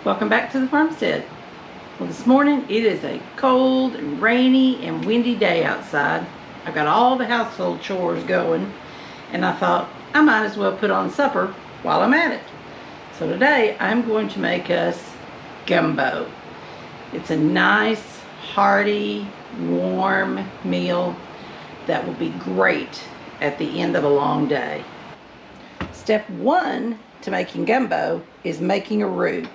Welcome back to the farmstead. Well, this morning it is a cold and rainy and windy day outside. I've got all the household chores going, and I thought I might as well put on supper while I'm at it. So today I'm going to make us gumbo. It's a nice, hearty, warm meal that will be great at the end of a long day. Step one to making gumbo is making a roux.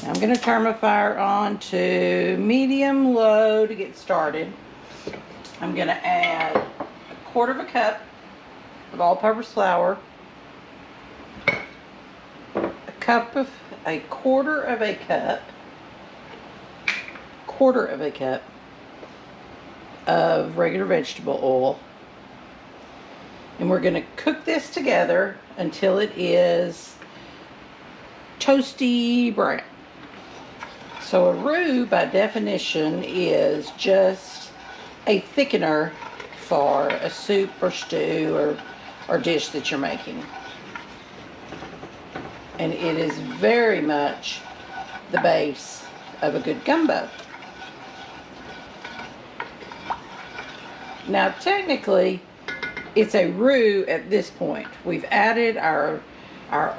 I'm going to turn my fire on to medium-low to get started. I'm going to add a quarter of a cup of all-purpose flour, a quarter of a cup of regular vegetable oil, and we're going to cook this together until it is toasty brown. So a roux, by definition, is just a thickener for a soup or stew or dish that you're making. And it is very much the base of a good gumbo. Now, technically, it's a roux at this point. We've added our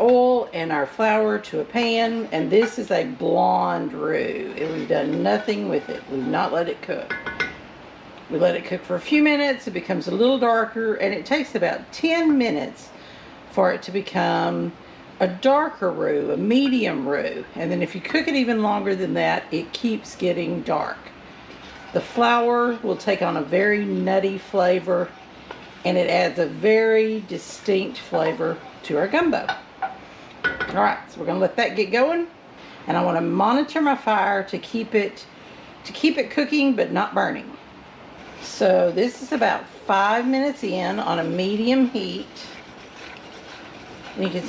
oil and our flour to a pan, and this is a blonde roux. We've done nothing with it. We've not let it cook. We let it cook for a few minutes. It becomes a little darker, and it takes about 10 minutes for it to become a darker roux, a medium roux. And then if you cook it even longer than that, it keeps getting dark. The flour will take on a very nutty flavor, and it adds a very distinct flavor to our gumbo. Alright, so we're going to let that get going, and I want to monitor my fire to keep it cooking but not burning. So this is about 5 minutes in on a medium heat. And you can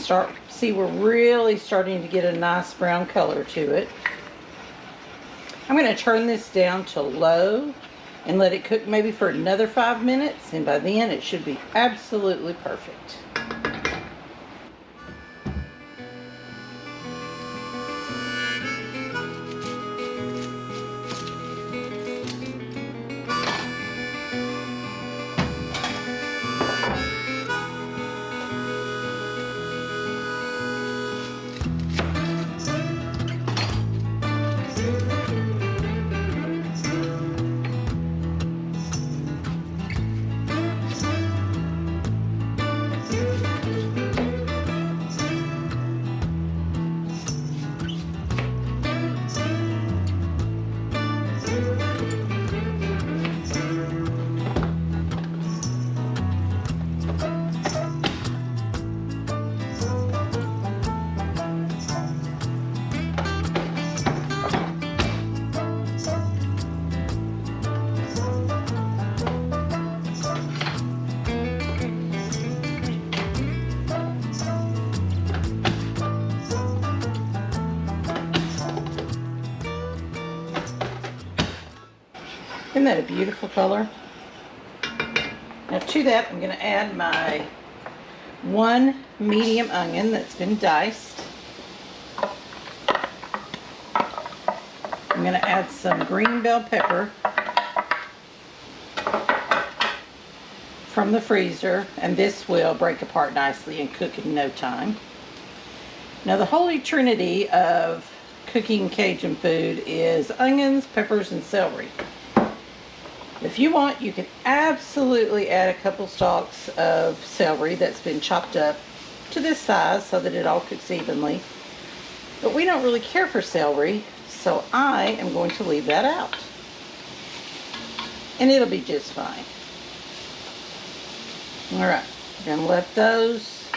see we're really starting to get a nice brown color to it. I'm going to turn this down to low and let it cook maybe for another 5 minutes, and by then it should be absolutely perfect. Isn't that a beautiful color? Now to that, I'm going to add my 1 medium onion that's been diced. I'm going to add some green bell pepper from the freezer, and this will break apart nicely and cook in no time. Now the holy trinity of cooking Cajun food is onions, peppers, and celery. If you want, you can absolutely add a couple stalks of celery that's been chopped up to this size so that it all cooks evenly. But we don't really care for celery, so I am going to leave that out. And it'll be just fine. Alright, we're going to let those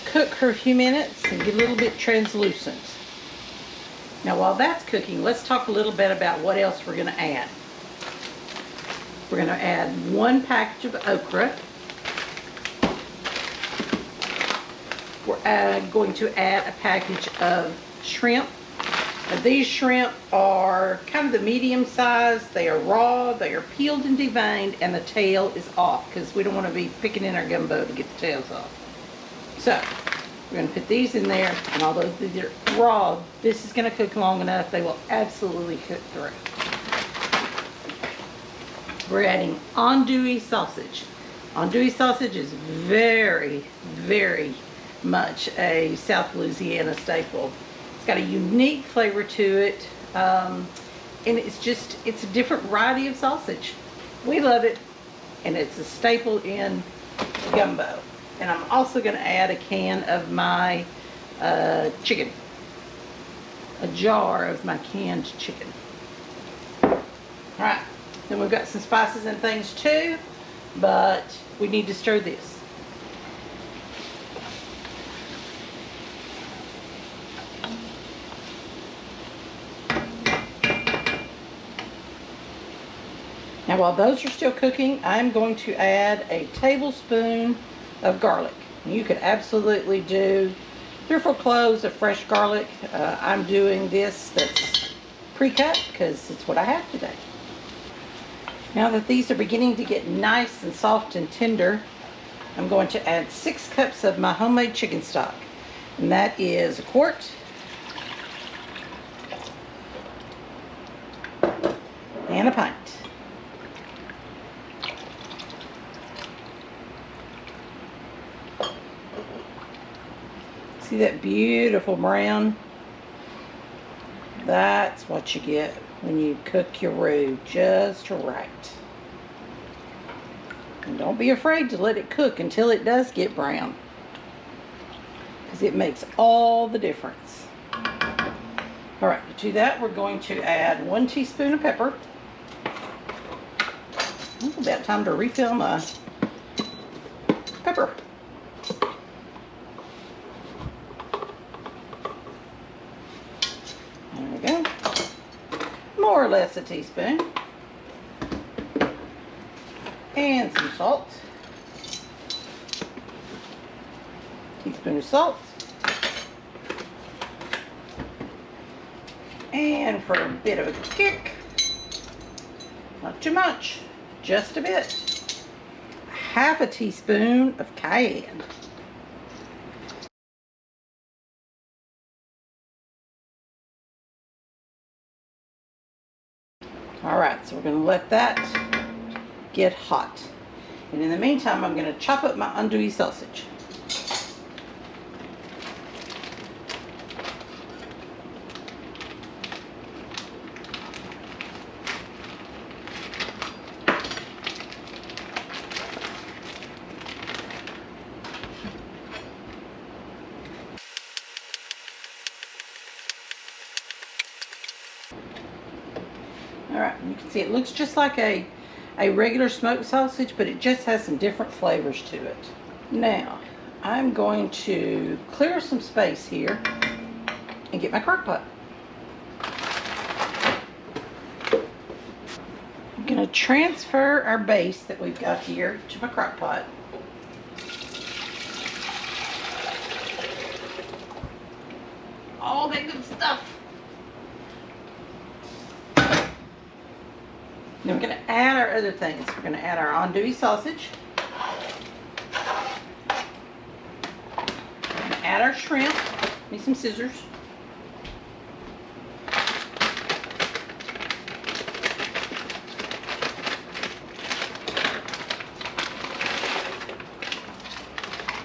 cook for a few minutes and get a little bit translucent. Now while that's cooking, let's talk a little bit about what else we're going to add. We're going to add 1 package of okra. We're going to add a package of shrimp. Now, these shrimp are kind of the medium size. They are raw, they are peeled and deveined, and the tail is off because we don't want to be picking in our gumbo to get the tails off. So, We're going to put these in there, and although they're raw, this is going to cook long enough, they will absolutely cook through. We're adding andouille sausage. Andouille sausage is very, very much a South Louisiana staple. It's got a unique flavor to it, and it's a different variety of sausage. We love it, and it's a staple in gumbo. And I'm also going to add a can of my chicken, a jar of my canned chicken. All right, then we've got some spices and things too, but we need to stir this. Now while those are still cooking, I'm going to add a tablespoon of garlic. You could absolutely do 3 or 4 cloves of fresh garlic. I'm doing this that's pre-cut because it's what I have today. Now that these are beginning to get nice and soft and tender, I'm going to add 6 cups of my homemade chicken stock. And that is a quart and a pint. See that beautiful brown? That's what you get when you cook your roux just right. And don't be afraid to let it cook until it does get brown, because it makes all the difference. All right, to that we're going to add 1 teaspoon of pepper. It's about time to refill my pepper. There we go. More or less a teaspoon. And some salt. Teaspoon of salt. And for a bit of a kick, not too much, just a bit, half a teaspoon of cayenne. All right, so we're going to let that get hot. And in the meantime, I'm going to chop up my andouille sausage. Alright, you can see it looks just like a regular smoked sausage, but it just has some different flavors to it. Now, I'm going to clear some space here and get my crock pot. I'm going to transfer our base that we've got here to my crock pot. All that good stuff. Then we're going to add our other things. We're going to add our andouille sausage. We're going to add our shrimp. Need some scissors.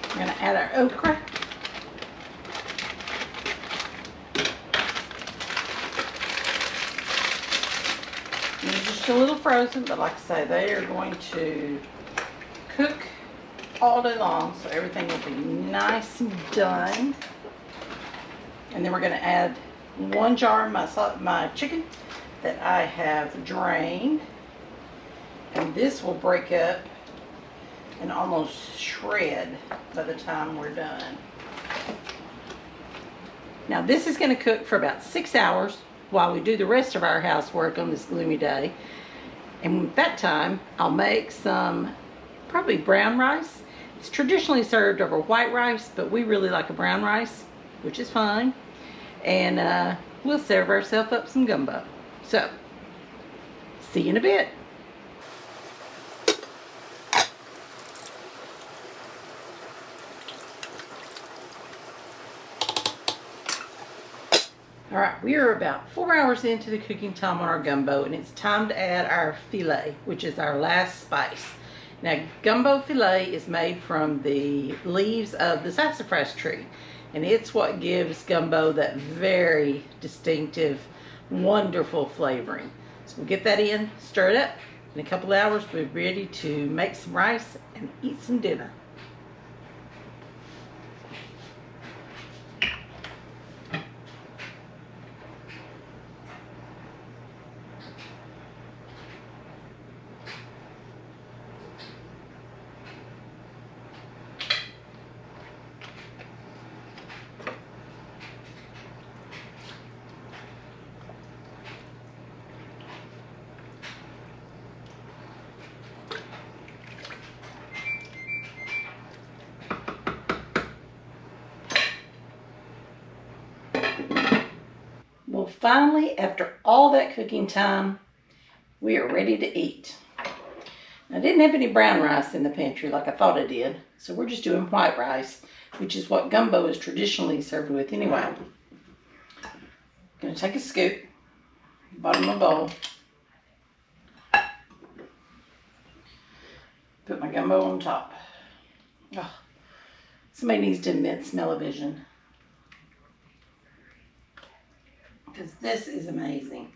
We're going to add our okra. A little frozen, but like I say, they are going to cook all day long, so everything will be nice and done. And then we're going to add 1 jar of my chicken that I have drained, and this will break up and almost shred by the time we're done. Now this is going to cook for about 6 hours while we do the rest of our housework on this gloomy day. And at that time, I'll make some probably brown rice. It's traditionally served over white rice, but we really like a brown rice, which is fine. And we'll serve ourselves up some gumbo. So, see you in a bit. All right, we are about 4 hours into the cooking time on our gumbo, and it's time to add our filet, which is our last spice. Now, gumbo filet is made from the leaves of the sassafras tree, and it's what gives gumbo that very distinctive, wonderful flavoring. So we'll get that in, stir it up. In a couple of hours, we'll be ready to make some rice and eat some dinner. Well, finally, after all that cooking time, we are ready to eat. I didn't have any brown rice in the pantry like I thought I did, so we're just doing white rice, which is what gumbo is traditionally served with anyway. I'm going to take a scoop, bottom of a bowl, put my gumbo on top. Oh, somebody needs to invent smell-o-vision, because this is amazing.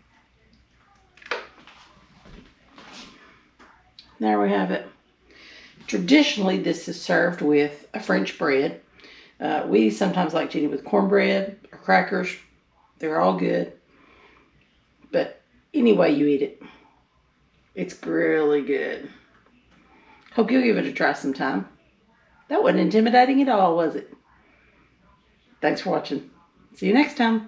There we have it. Traditionally, this is served with a French bread. We sometimes like to eat it with cornbread or crackers. They're all good. But any way you eat it, it's really good. Hope you'll give it a try sometime. That wasn't intimidating at all, was it? Thanks for watching. See you next time.